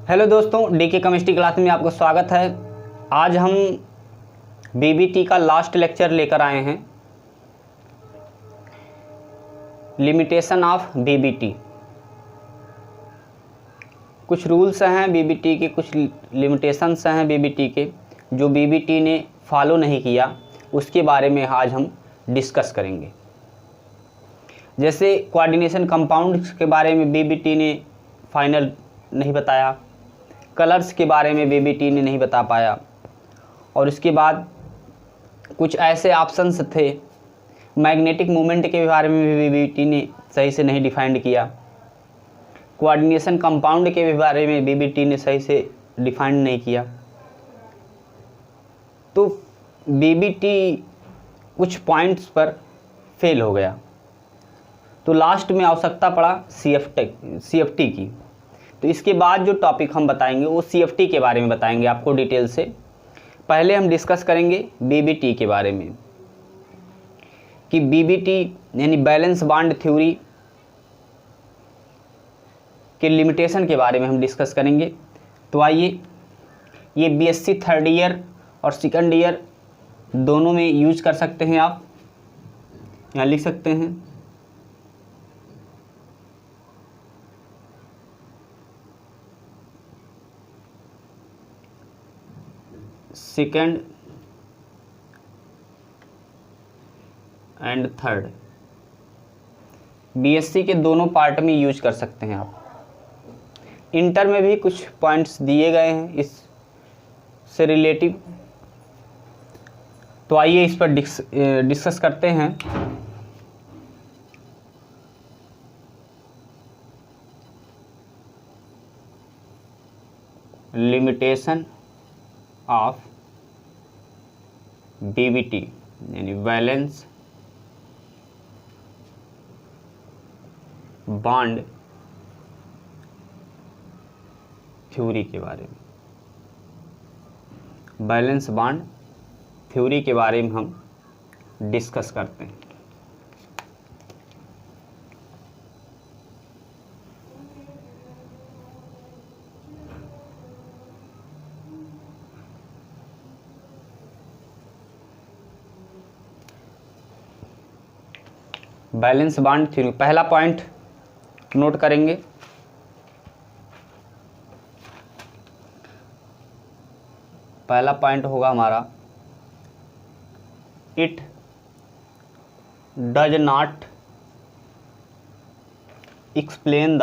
Hello दोस्तों, DK chemistry class में आपको स्वागत है। आज हम बीबीटी का लास्ट लेक्चर लेकर आए हैं, लिमिटेशन ऑफ बीबीटी। कुछ रूल्स हैं बीबीटी के, कुछ लिमिटेशंस हैं बीबीटी के, जो बीबीटी ने फॉलो नहीं किया, उसके बारे में आज हम डिस्कस करेंगे। जैसे कोऑर्डिनेशन कंपाउंड्स के बारे में बीबीटी ने फाइनल नहीं बताया, कलर्स के बारे में बीबीटी ने नहीं बता पाया, और उसके बाद कुछ ऐसे ऑप्शंस थे, मैग्नेटिक मोमेंट के बारे में भी बीबीटी ने सही से नहीं डिफाइंड किया, कोऑर्डिनेशन कंपाउंड के बारे में बीबीटी ने सही से डिफाइंड नहीं किया। तो बीबीटी कुछ पॉइंट्स पर फेल हो गया, तो लास्ट में आवश्यकता पड़ा सीएफटी की। तो इसके बाद जो टॉपिक हम बताएंगे वो सीएफटी के बारे में बताएंगे आपको डिटेल से। पहले हम डिस्कस करेंगे बीबीटी के बारे में कि बीबीटी यानी बैलेंस बॉन्ड थ्योरी के लिमिटेशन के बारे में हम डिस्कस करेंगे। तो आइए, ये बीएससी थर्ड ईयर और सेकंड ईयर दोनों में यूज कर सकते हैं। आप यहाँ लिख सकते हैं सेकंड एंड थर्ड, बीएससी के दोनों पार्ट में यूज कर सकते हैं आप। इंटर में भी कुछ पॉइंट्स दिए गए हैं इससे रिलेटिव, तो आइए इस पर डिस्कस करते हैं। लिमिटेशन ऑफ बीबीटी यानी बैलेंस बॉन्ड थ्योरी के बारे में, बैलेंस बॉन्ड थ्योरी के बारे में हम डिस्कस करते हैं। बैलेंस बॉन्ड थ्योरी, पहला पॉइंट नोट करेंगे। पहला पॉइंट होगा हमारा, it does not explain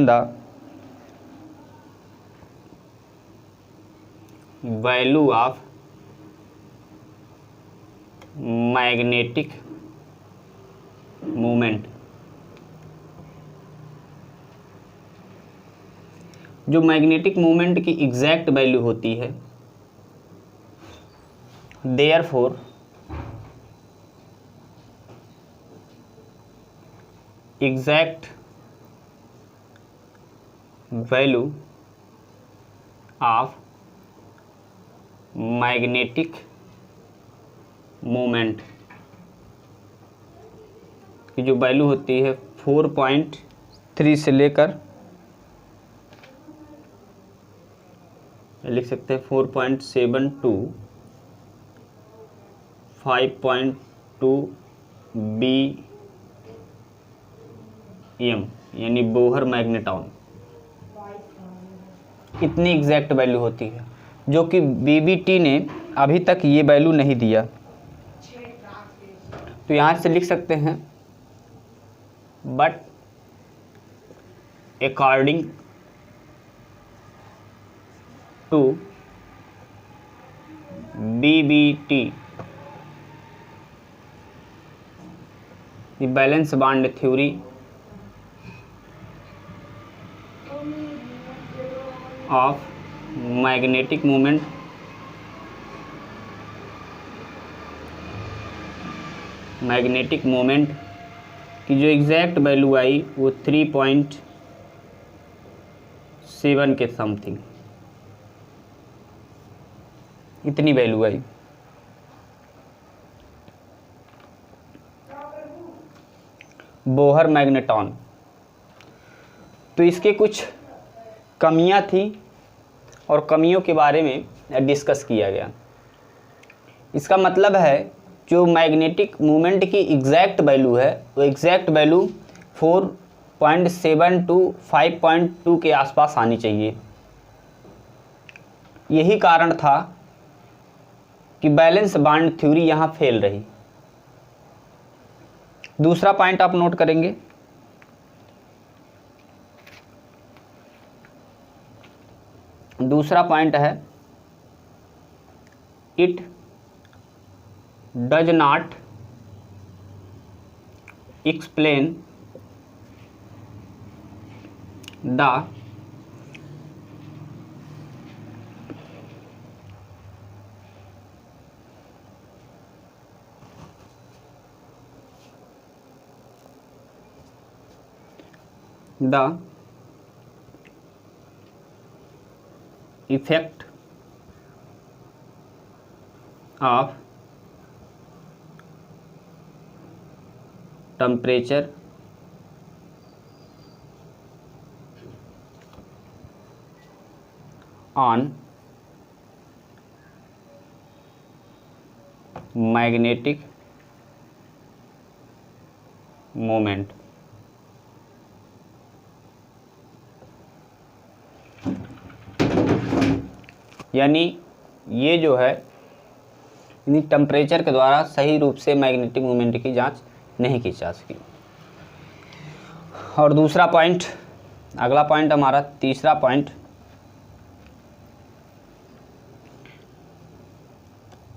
the value of magnetic moment. जो मैग्नेटिक मोमेंट की एग्जैक्ट वैल्यू होती है, therefore exact value of magnetic moment की जो वैल्यू होती है 4.3 से लेकर, लिख सकते हैं 4.72 5.2 BM यानी बोहर मैग्नेटॉन, इतनी एग्जैक्ट वैल्यू होती है, जो कि बीबीटी ने अभी तक ये वैल्यू नहीं दिया। तो यहाँ से लिख सकते हैं, but according to BBT the balance bond theory of magnetic moment की जो एग्जैक्ट वैल्यू आई वो 3.7 के समथिंग, इतनी वैल्यू आई। Bohr magneton. तो इसके कुछ कमियां थी और कमियों के बारे में डिस्कस किया गया। इसका मतलब है जो मैग्नेटिक मोमेंट की एग्जैक्ट वैल्यू है वो एग्जैक्ट वैल्यू 4.7 टू 5.2 के आसपास आनी चाहिए। यही कारण था कि बैलेंस बांड थ्योरी यहाँ फेल रही। दूसरा पॉइंट आप नोट करेंगे, दूसरा पॉइंट है it does not explain the effect of temperature on magnetic moment। यानी ये जो है यानी टेम्परेचर के द्वारा सही रूप से मैग्नेटिक मोमेंट की जांच नहीं की जा सकी। और दूसरा पॉइंट, अगला पॉइंट हमारा तीसरा point,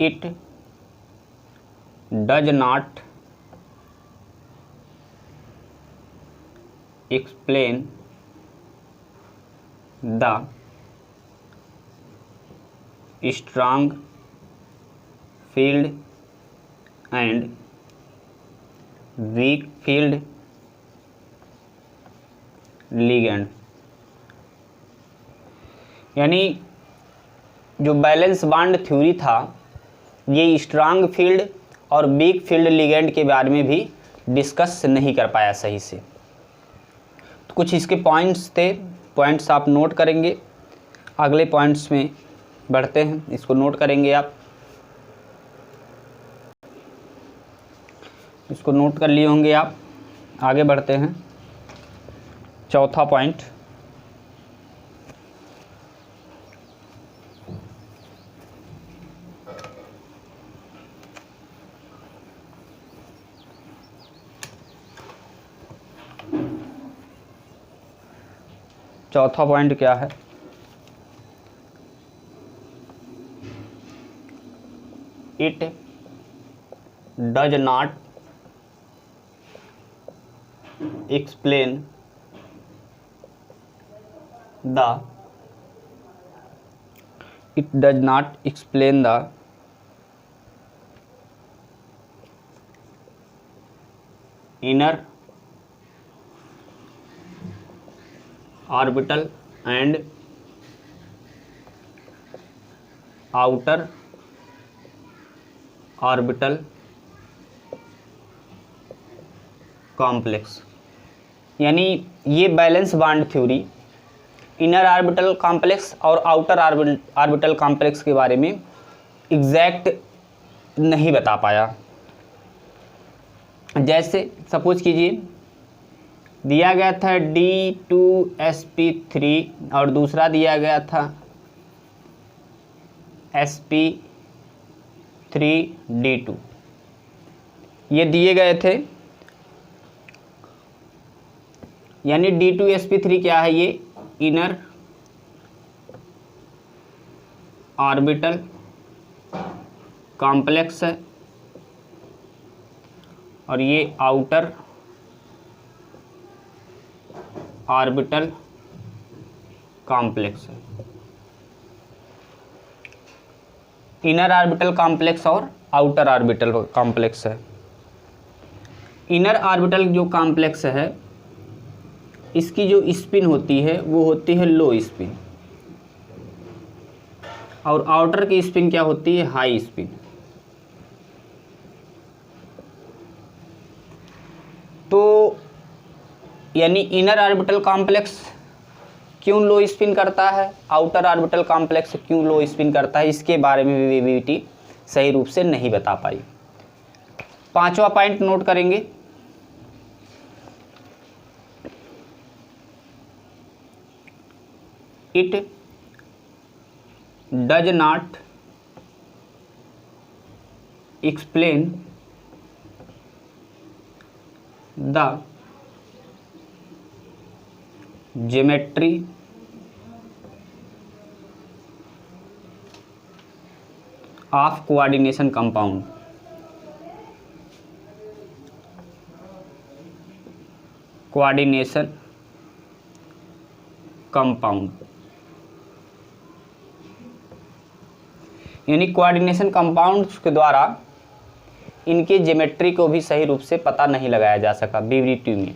it does not explain the strong field and weak field ligand। यानी जो बैलेंस बांड थ्योरी था ये स्ट्रांग फील्ड और वीक फील्ड लिगेंड के बारे में भी डिस्कस नहीं कर पाया सही से। तो कुछ इसके पॉइंट्स थे, पॉइंट्स आप नोट करेंगे। अगले पॉइंट्स में बढ़ते हैं, इसको नोट करेंगे आप, इसको नोट कर लिए होंगे आप। आगे बढ़ते हैं, चौथा पॉइंट, चौथा पॉइंट क्या है? It does not explain the inner orbital and outer orbital complex. यानी ये balance bond theory inner orbital complex और आउटर ऑर्बिटल कॉम्प्लेक्स के बारे में एग्जैक्ट नहीं बता पाया। जैसे सपोज कीजिए दिया गया था D2sp3 और दूसरा दिया गया था sp3d2, ये दिए गए थे। यानी D2sp3 क्या है? ये इनर ऑर्बिटल कॉम्प्लेक्स है और ये आउटर ऑर्बिटल कॉम्प्लेक्स है। इनर ऑर्बिटल कॉम्प्लेक्स और आउटर ऑर्बिटल कॉम्प्लेक्स है। इनर ऑर्बिटल जो कॉम्प्लेक्स है इसकी जो स्पिन होती है वो होती है लो स्पिन और आउटर की स्पिन क्या होती है? High spin. तो यानी इनर ऑर्बिटल कॉम्प्लेक्स क्यों लो स्पिन करता है, आउटर ऑर्बिटल कॉम्प्लेक्स क्यों लो स्पिन करता है, इसके बारे में भी बीबीटी सही रूप से नहीं बता पाई। पांचवा पॉइंट नोट करेंगे, it does not explain the geometry of coordination compound. Coordination compound यानी कोऑर्डिनेशन कंपाउंड्स के द्वारा इनके ज्योमेट्री को भी सही रूप से पता नहीं लगाया जा सका बीबीटी में,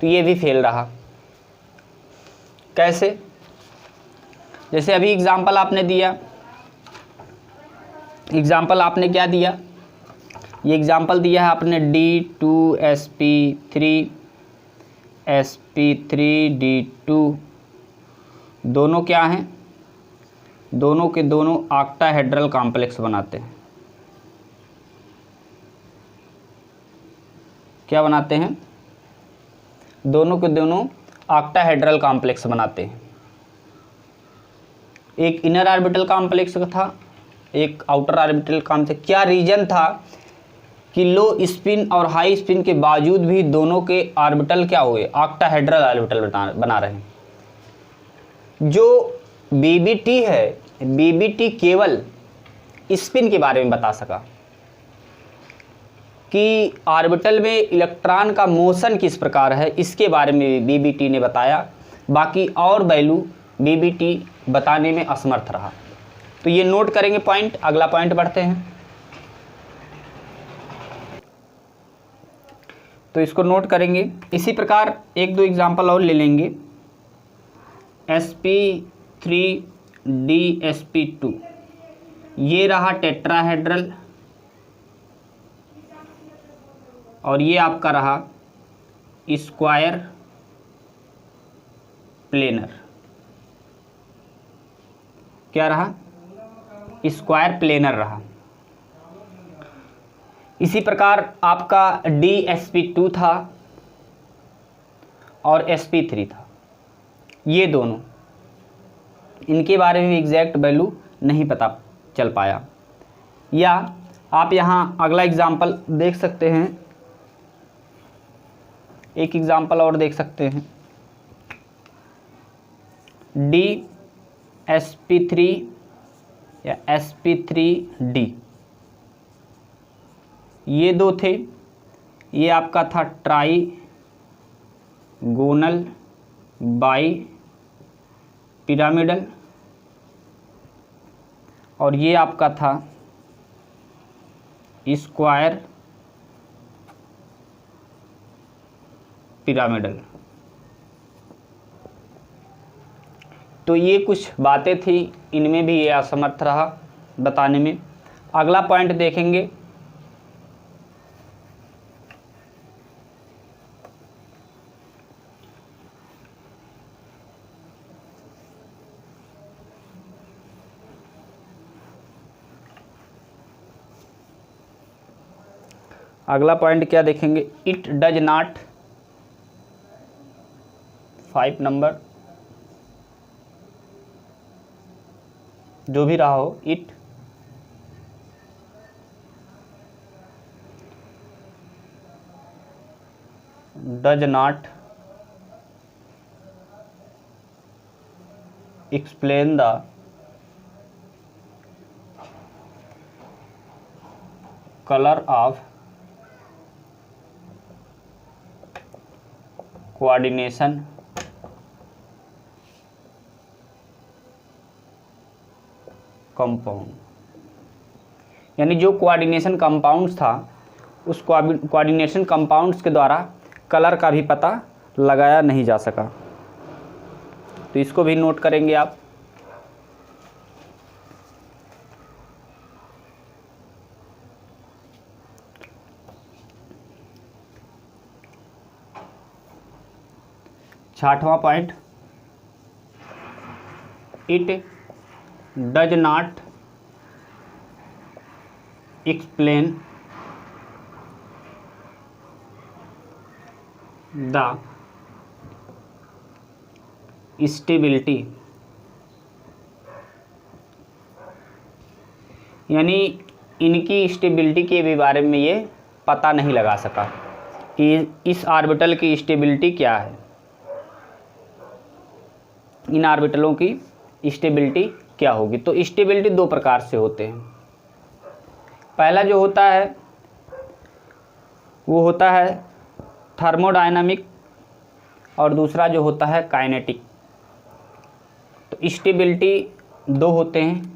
तो ये भी फेल रहा। कैसे? जैसे अभी एग्जाम्पल आपने दिया, एग्जाम्पल आपने क्या दिया, ये एग्जाम्पल दिया है आपने D2sp3 sp3D2 दोनों क्या हैं, दोनों के दोनों ऑक्टाहेड्रल कॉम्प्लेक्स बनाते हैं। क्या बनाते हैं? दोनों के दोनों ऑक्टाहेड्रल कॉम्प्लेक्स बनाते हैं। एक इनर ऑर्बिटल कॉम्प्लेक्स का था, एक आउटर ऑर्बिटल कॉम्प्लेक्स। क्या रीजन था कि लो स्पिन और हाई स्पिन के बावजूद भी दोनों के ऑर्बिटल क्या हुए, ऑक्टाहेड्रल ऑर्बिटल बना रहे हैं। जो बीबीटी है, बीबीटी केवल स्पिन के बारे में बता सका कि ऑर्बिटल में इलेक्ट्रॉन का मोशन किस प्रकार है, इसके बारे में बीबीटी ने बताया। बाकी और वैल्यू बीबीटी बताने में असमर्थ रहा। तो ये नोट करेंगे पॉइंट। अगला पॉइंट बढ़ते हैं, तो इसको नोट करेंगे। इसी प्रकार एक दो एग्जाम्पल और ले लेंगे। sp3dsp2 ये रहा टेट्राहेड्रल और ये आपका रहा स्क्वायर प्लेनर। क्या रहा? स्क्वायर प्लेनर रहा। इसी प्रकार आपका DsP2 था और sp3 था। ये दोनों, इनके बारे में एग्जैक्ट वैल्यू नहीं पता चल पाया। या आप यहाँ अगला एग्जाम्पल देख सकते हैं, एक एग्जाम्पल और देख सकते हैं। DsP3 या sp3D ये दो थे। ये आपका था ट्राइगोनल बाई पिरामिडल और ये आपका था स्क्वायर पिरामिडल। तो ये कुछ बातें थी, इनमें भी ये असमर्थ रहा बताने में। अगला पॉइंट देखेंगे, अगला पॉइंट क्या देखेंगे, इट डज नॉट 5 नंबर जो भी रहा हो, it does not explain the colour of coordination compound. यानी जो कोऑर्डिनेशन कंपाउंड्स था, उस कोऑर्डिनेशन कंपाउंड्स के द्वारा कलर का भी पता लगाया नहीं जा सका। तो इसको भी नोट करेंगे आप। 6वां point, it does not explain the stability, यानी इनकी स्टेबिलिटी के भी बारे में ये पता नहीं लगा सका कि इस ऑर्बिटल की स्टेबिलिटी क्या है, इन ऑर्बिटलों की स्टेबिलिटी क्या होगी। तो स्टेबिलिटी दो प्रकार से होते हैं। पहला जो होता है वो होता है थर्मोडायनामिक और दूसरा जो होता है काइनेटिक। तो स्टेबिलिटी दो होते हैं।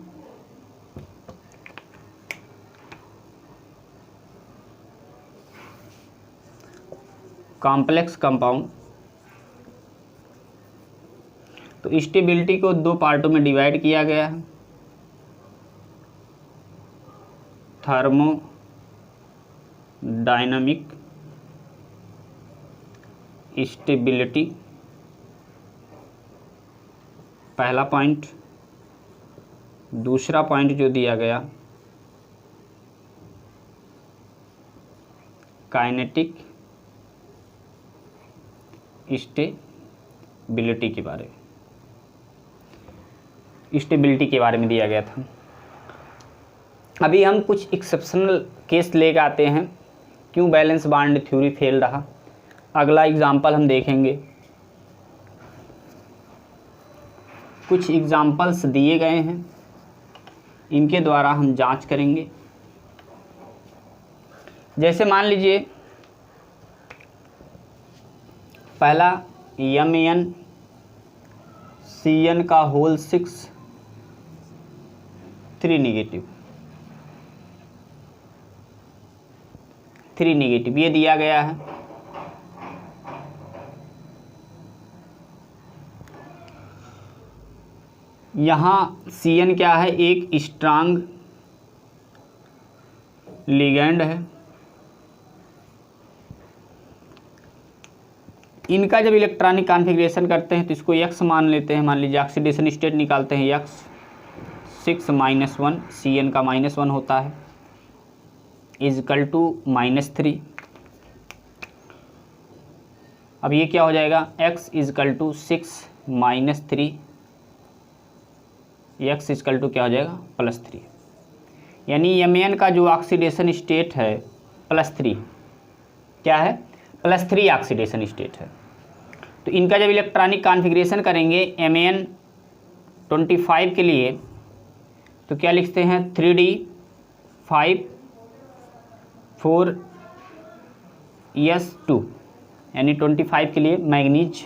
कॉम्प्लेक्स कंपाउंड, तो स्टेबिलिटी को दो पार्टों में डिवाइड किया गया है, थर्मोडायनामिक स्टेबिलिटी पहला पॉइंट, दूसरा पॉइंट जो दिया गया काइनेटिक स्टेबिलिटी के बारे में दिया गया था। अभी हम कुछ एक्सेप्शनल केस लेकर आते हैं, क्यों बैलेंस बॉन्ड थ्योरी फेल रहा। अगला एग्जाम्पल हम देखेंगे, कुछ एग्जाम्पल्स दिए गए हैं, इनके द्वारा हम जांच करेंगे। जैसे मान लीजिए पहला MnCN का होल 6 3 नेगेटिव ये दिया गया है। यहाँ Cn क्या है, एक स्ट्रांग लिगैंड है। इनका जब इलेक्ट्रॉनिक कॉन्फ़िगरेशन करते हैं तो इसको X मान लेते हैं। मान लीजिए ऑक्सीडेशन स्टेट निकालते हैं X 6 - 1, Cn का -1 होता है, इजकल टू -3। अब ये क्या हो जाएगा, X equal to 6 - 3, X equal to क्या हो जाएगा +3। यानी Mn का जो ऑक्सीडेशन स्टेट है +3, क्या है +3 ऑक्सीडेशन स्टेट है। तो इनका जब इलेक्ट्रॉनिक कॉन्फ़िगरेशन करेंगे Mn25 के लिए तो क्या लिखते हैं 3D5 4s2, यानी 25 के लिए मैग्नीज।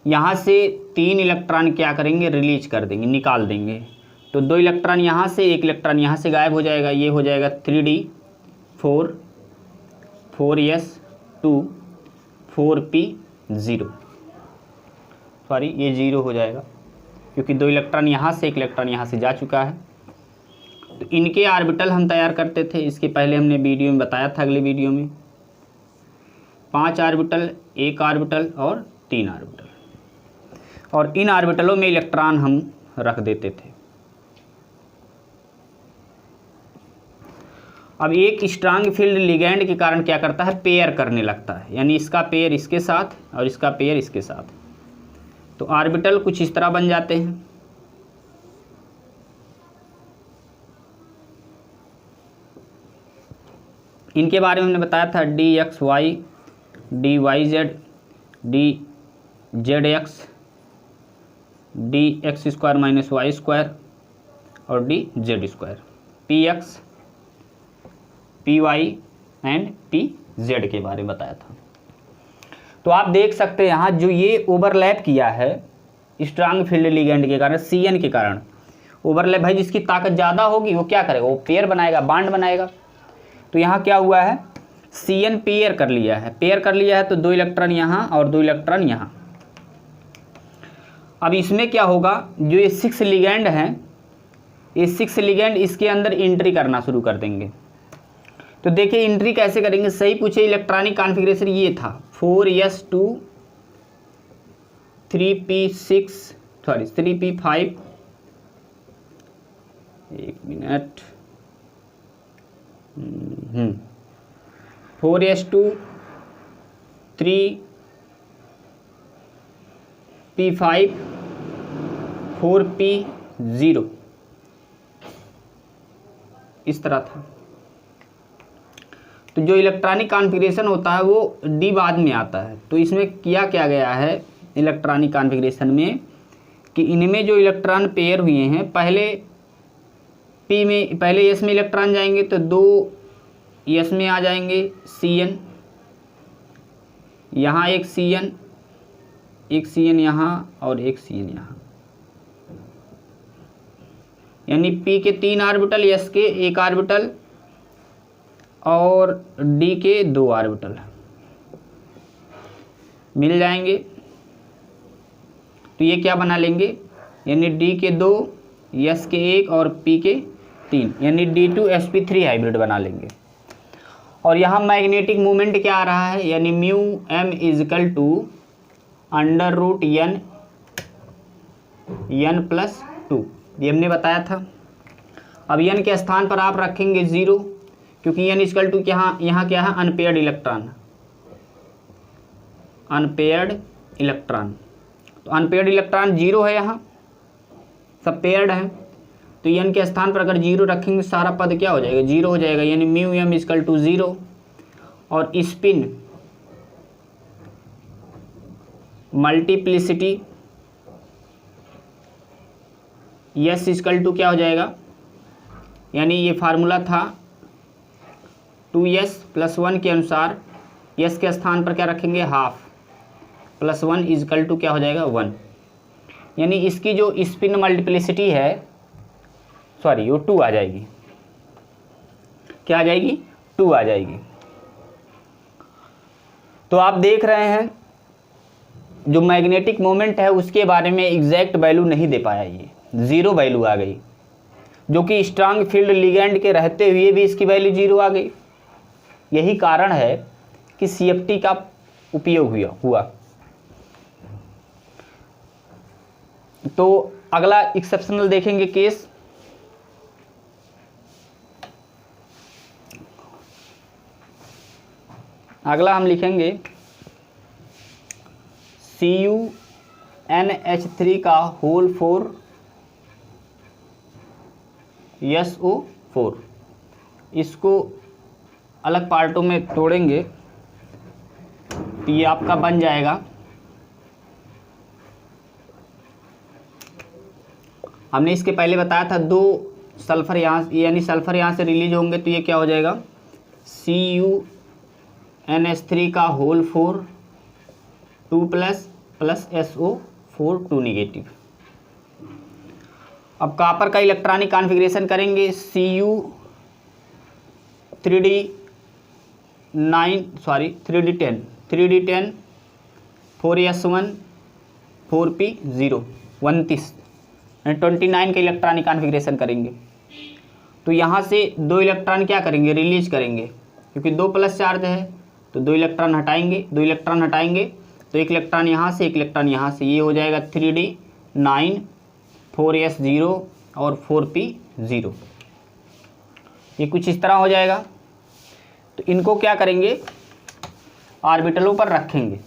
यहाँ से 3 इलेक्ट्रॉन क्या करेंगे, रिलीज कर देंगे, निकाल देंगे। तो 2 इलेक्ट्रॉन यहाँ से, 1 इलेक्ट्रॉन यहाँ से गायब हो जाएगा। ये हो जाएगा 3D4 4s2 4p0, सॉरी ये 0 हो जाएगा क्योंकि 2 इलेक्ट्रॉन यहाँ से, 1 इलेक्ट्रॉन यहाँ से जा चुका है। तो इनके ऑर्बिटल हम तैयार करते थे, इसके पहले हमने वीडियो में बताया था, अगले वीडियो में 5 ऑर्बिटल, 1 ऑर्बिटल और 3 ऑर्बिटल, और इन ऑर्बिटलों में इलेक्ट्रॉन हम रख देते थे। अब एक स्ट्रांग फील्ड लिगैंड के कारण क्या करता है, पेयर करने लगता है, यानी इसका पेयर इसके साथ और इसका पेयर इसके साथ। तो ऑर्बिटल कुछ इस तरह बन जाते हैं। इनके बारे में हमने बताया था dxy, dyz, dzx, dx² - y² और dz², px, py and pz के बारे में बताया था। तो आप देख सकते हैं यहाँ जो ये ओवरलैप किया है स्ट्रांग फील्ड लिगैंड के कारण, Cn के कारण ओवरलैप, भाई जिसकी ताकत ज़्यादा होगी वो क्या करेगा, वो पेयर बनाएगा, बॉन्ड बनाएगा। तो यहाँ क्या हुआ है, Cn पेयर कर लिया है, तो 2 इलेक्ट्रॉन यहाँ और 2 इलेक्ट्रॉन यहाँ। अब इसमें क्या होगा, जो ये 6 लिगैंड हैं, ये 6 लिगैंड इसके अंदर एंट्री करना शुरू कर देंगे। तो देखिए एंट्री कैसे करेंगे, सही पूछे। इलेक्ट्रॉनिक कॉन्फ़िगरेशन ये था 4s2 3p6 सॉरी 3p5, एक मिनट, 4s2 3p5 4p0 इस तरह था। तो जो इलेक्ट्रॉनिक कॉन्फ़िगरेशन होता है वो डी बाद में आता है। तो इसमें किया क्या गया है इलेक्ट्रॉनिक कॉन्फ़िगरेशन में कि इनमें जो इलेक्ट्रॉन पेयर हुए हैं, पहले एस में इलेक्ट्रॉन जाएंगे तो 2 एस में आ जाएंगे Cn, यहाँ एक Cn यहाँ और एक Cn यहाँ, यानी P के 3 ऑर्बिटल, S के 1 ऑर्बिटल और D के 2 ऑर्बिटल मिल जाएंगे। तो ये क्या बना लेंगे, यानी D के 2, S के 1 और P के 3, यानी D2sp3 हाइब्रिड बना लेंगे। और यहाँ मैग्नेटिक मोमेंट क्या आ रहा है, यानी mu m equal to √n n+2, ये हमने बताया था। अब n के स्थान पर आप रखेंगे 0, क्योंकि n इजकल टू यहाँ क्या है, अनपेयर्ड इलेक्ट्रॉन। तो अनपेयर्ड इलेक्ट्रॉन 0 है, यहाँ सब पेयर्ड है। तो n के स्थान पर अगर 0 रखेंगे सारा पद क्या हो जाएगा, 0 हो जाएगा, यानी म्यू m इजकल टू 0। और spin multiplicity s equal to क्या हो जाएगा, यानी ये फार्मूला था 2s + 1 के अनुसार s के स्थान पर क्या रखेंगे, हाफ + 1 इजकल टू क्या हो जाएगा 1। यानी इसकी जो स्पिन मल्टीप्लिसिटी है, सॉरी वो 2 आ जाएगी, क्या आ जाएगी, 2 आ जाएगी। तो आप देख रहे हैं जो मैग्नेटिक मोमेंट है उसके बारे में एग्जैक्ट वैल्यू नहीं दे पाया, ये 0 वैल्यू आ गई, जो कि स्ट्रांग फील्ड लिगेंड के रहते हुए भी इसकी वैल्यू 0 आ गई। यही कारण है कि CFT का उपयोग हुआ। तो अगला एक्सेप्शनल देखेंगे केस, अगला हम लिखेंगे CuNH3 का होल 4 SO4। इसको अलग पार्टों में तोड़ेंगे तो ये आपका बन जाएगा, हमने इसके पहले बताया था 2 सल्फर यहाँ, यानी सल्फर यहाँ से रिलीज होंगे तो ये क्या हो जाएगा, CuNH3 का होल 4 2 प्लस SO4 2 नेगेटिव। अब कॉपर का इलेक्ट्रॉनिक कॉन्फ़िगरेशन करेंगे,3D10 4s1 4p0 29 का इलेक्ट्रॉनिक कॉन्फ़िगरेशन करेंगे। तो यहाँ से 2 इलेक्ट्रॉन क्या करेंगे, रिलीज करेंगे, क्योंकि 2 प्लस चार्ज है तो 2 इलेक्ट्रॉन हटाएंगे, तो 1 इलेक्ट्रॉन यहाँ से 1 इलेक्ट्रॉन यहाँ से, ये हो जाएगा 3D9 4s0 और 4p0। ये कुछ इस तरह हो जाएगा। तो इनको क्या करेंगे, ऑर्बिटलों पर रखेंगे।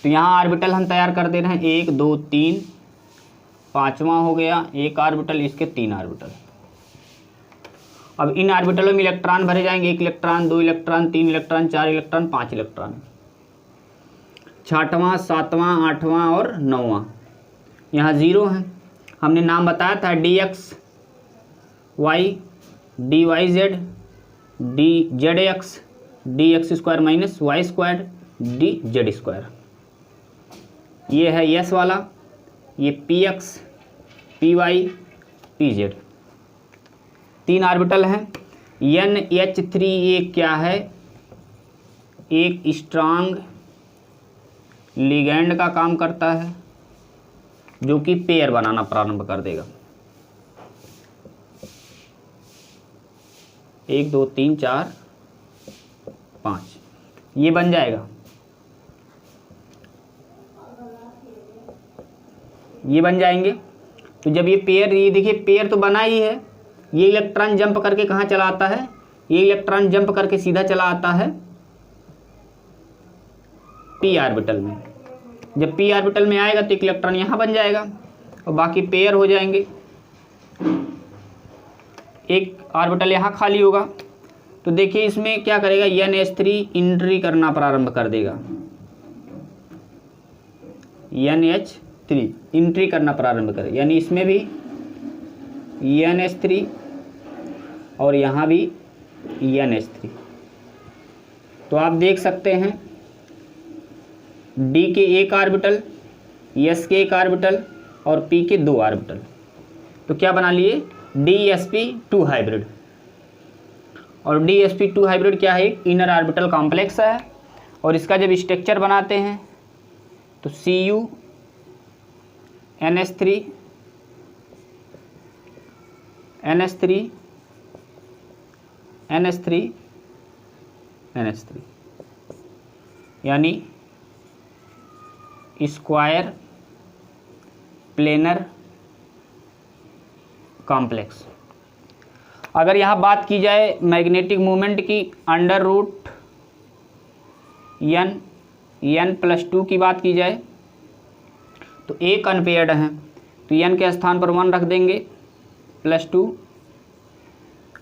तो यहाँ ऑर्बिटल हम तैयार कर दे रहे हैं, 1 2 3, 5वां हो गया 1 ऑर्बिटल, इसके 3 ऑर्बिटल। अब इन ऑर्बिटलों में इलेक्ट्रॉन भरे जाएंगे, 1 electron 2 electron 3 electron 4 electron 5 electron, 6वां 7वां 8वां और 9वां। यहाँ 0 है, हमने नाम बताया था DXY DYZ DZX DX² - Y² DZ²। ये है S वाला, ये PX PY PZ, 3 ऑर्बिटल हैं। NH3 एक क्या है, एक स्ट्रांग लिगैंड का काम करता है जो कि पेयर बनाना प्रारंभ कर देगा। 1 2 3 4 5, ये बन जाएगा, ये बन जाएंगे। तो जब ये पेयर, ये देखिए पेयर तो बना ही है, ये इलेक्ट्रॉन जंप करके कहाँ चला आता है, ये इलेक्ट्रॉन जंप करके सीधा चला आता है p ऑर्बिटल में। जब p ऑर्बिटल में आएगा तो एक इलेक्ट्रॉन यहाँ बन जाएगा और बाकी पेयर हो जाएंगे, एक ऑर्बिटल यहाँ खाली होगा। तो देखिए इसमें क्या करेगा, NH3 एंट्री करना प्रारंभ कर देगा, NH3 एंट्री करना प्रारंभ करे, यानी इसमें भी NH3 और यहाँ भी NH3। तो आप देख सकते हैं D के एक ऑर्बिटल, S के एक ऑर्बिटल और P के 2 ऑर्बिटल। तो क्या बना लिए, DsP2 हाइब्रिड। और DsP2 हाइब्रिड क्या है, एक इनर ऑर्बिटल कॉम्प्लेक्स है। और इसका जब स्ट्रक्चर बनाते हैं तो Cu NH3 NH3 NH3 NH3, यानी स्क्वायर प्लेनर कॉम्प्लेक्स। अगर यहाँ बात की जाए मैग्नेटिक मोमेंट की, अंडर रूट n+2 की बात की जाए तो एक अनपेयर्ड है, तो n के स्थान पर 1 रख देंगे, +2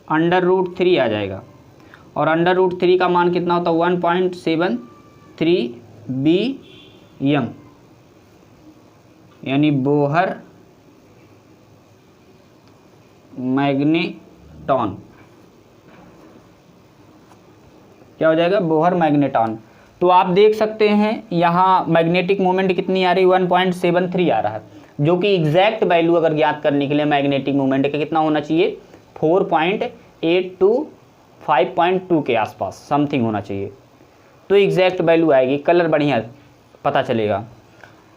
√3 आ जाएगा। और √3 का मान कितना होता है, 1.73 Bm, यानी बोहर मैग्नेटॉन। क्या हो जाएगा, बोहर मैग्नेटॉन। तो आप देख सकते हैं यहाँ मैग्नेटिक मोमेंट कितनी आ रही है, 1.73 आ रहा है, जो कि एग्जैक्ट वैल्यू अगर ज्ञात करने के लिए मैग्नेटिक मोमेंट का कितना होना चाहिए, 4.8 to 5.2 के आसपास समथिंग होना चाहिए, तो एग्जैक्ट वैल्यू आएगी, कलर बढ़िया पता चलेगा।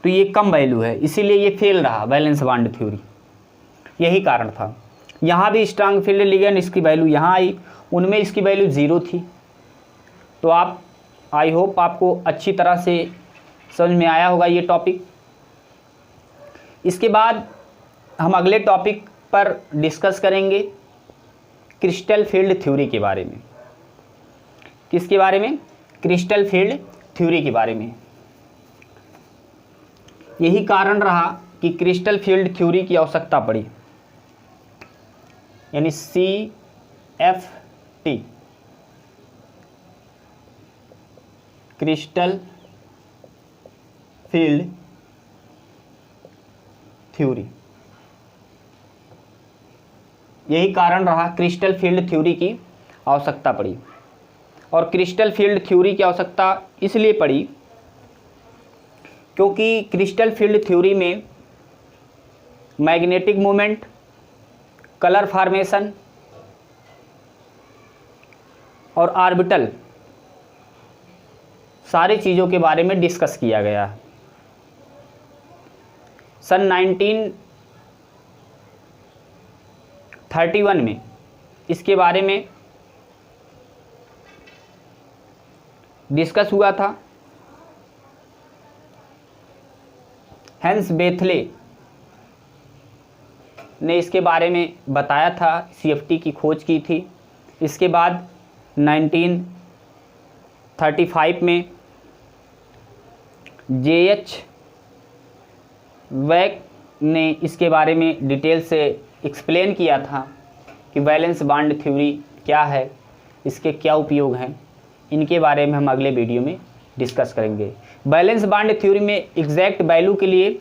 तो ये कम वैल्यू है, इसीलिए ये फेल रहा वैलेंस बॉन्ड थ्योरी, यही कारण था। यहाँ भी स्ट्रांग फील्ड लिगेंड, इसकी वैल्यू यहाँ आई, उनमें इसकी वैल्यू 0 थी। तो आप, आई होप आपको अच्छी तरह से समझ में आया होगा ये टॉपिक। इसके बाद हम अगले टॉपिक पर डिस्कस करेंगे क्रिस्टल फील्ड थ्योरी के बारे में। किसके बारे में, क्रिस्टल फील्ड थ्योरी के बारे में। यही कारण रहा कि क्रिस्टल फील्ड थ्योरी की आवश्यकता पड़ी, यानी CFT, क्रिस्टल फील्ड थ्योरी। यही कारण रहा, क्रिस्टल फील्ड थ्योरी की आवश्यकता पड़ी। और क्रिस्टल फील्ड थ्योरी की आवश्यकता इसलिए पड़ी क्योंकि क्रिस्टल फील्ड थ्योरी में मैग्नेटिक मोमेंट, कलर फॉर्मेशन और ऑर्बिटल, सारी चीज़ों के बारे में डिस्कस किया गया है। सन 1931 में इसके बारे में डिस्कस हुआ था। हेंस बेथले ने इसके बारे में बताया था, CFT की खोज की थी। इसके बाद 1935 में JH वैक ने इसके बारे में डिटेल से एक्सप्लेन किया था कि वैलेंस बॉन्ड थ्योरी क्या है, इसके क्या उपयोग हैं। इनके बारे में हम अगले वीडियो में डिस्कस करेंगे। वैलेंस बॉन्ड थ्योरी में एग्जैक्ट वैल्यू के लिए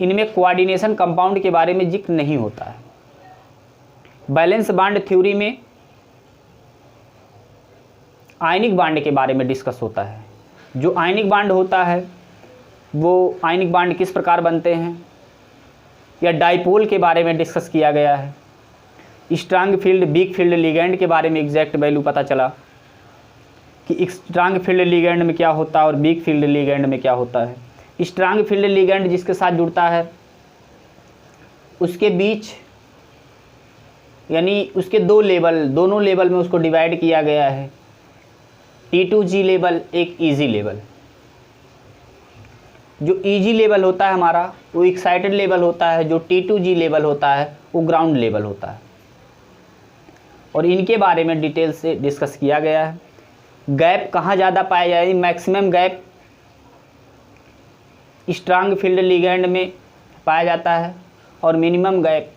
इनमें कोऑर्डिनेशन कंपाउंड के बारे में जिक्र नहीं होता है। वैलेंस बॉन्ड थ्योरी में आयनिक बॉन्ड के बारे में डिस्कस होता है। जो आयनिक बॉन्ड होता है वो आयनिक बॉन्ड किस प्रकार बनते हैं, या डाइपोल के बारे में डिस्कस किया गया है। Strong field, weak field ligand के बारे में एग्जैक्ट वैल्यू पता चला कि स्ट्रांग फील्ड लिगेंड में क्या होता है और वीक फील्ड लिगेंड में क्या होता है। स्ट्रांग फील्ड लिगेंड जिसके साथ जुड़ता है उसके बीच यानी उसके दो लेवल, दोनों लेवल में उसको डिवाइड किया गया है। T2G लेवल, एक ईजी लेवल। जो ईजी लेवल होता है हमारा वो एक्साइटेड लेवल होता है, जो T2G लेवल होता है वो ग्राउंड लेवल होता है। और इनके बारे में डिटेल से डिस्कस किया गया है। गैप कहाँ ज़्यादा पाया जाए, maximum gap strong field ligand में पाया जाता है और minimum gap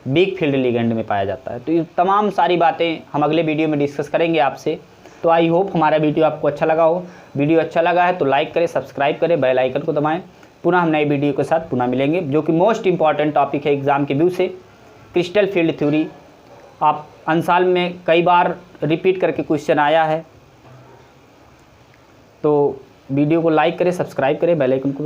weak field ligand में पाया जाता है। तो ये तमाम सारी बातें हम अगले वीडियो में डिस्कस करेंगे आपसे। तो आई होप हमारा वीडियो आपको अच्छा लगा हो। वीडियो अच्छा लगा है तो लाइक करें, सब्सक्राइब करें, बेल आइकन को दबाएं। पुनः हम नए वीडियो के साथ पुनः मिलेंगे, जो कि मोस्ट इंपॉर्टेंट टॉपिक है एग्ज़ाम के व्यू से, क्रिस्टल फील्ड थ्योरी। आप अंसाल में कई बार रिपीट करके क्वेश्चन आया है। तो वीडियो को लाइक करें, सब्सक्राइब करें, बेल आइकन को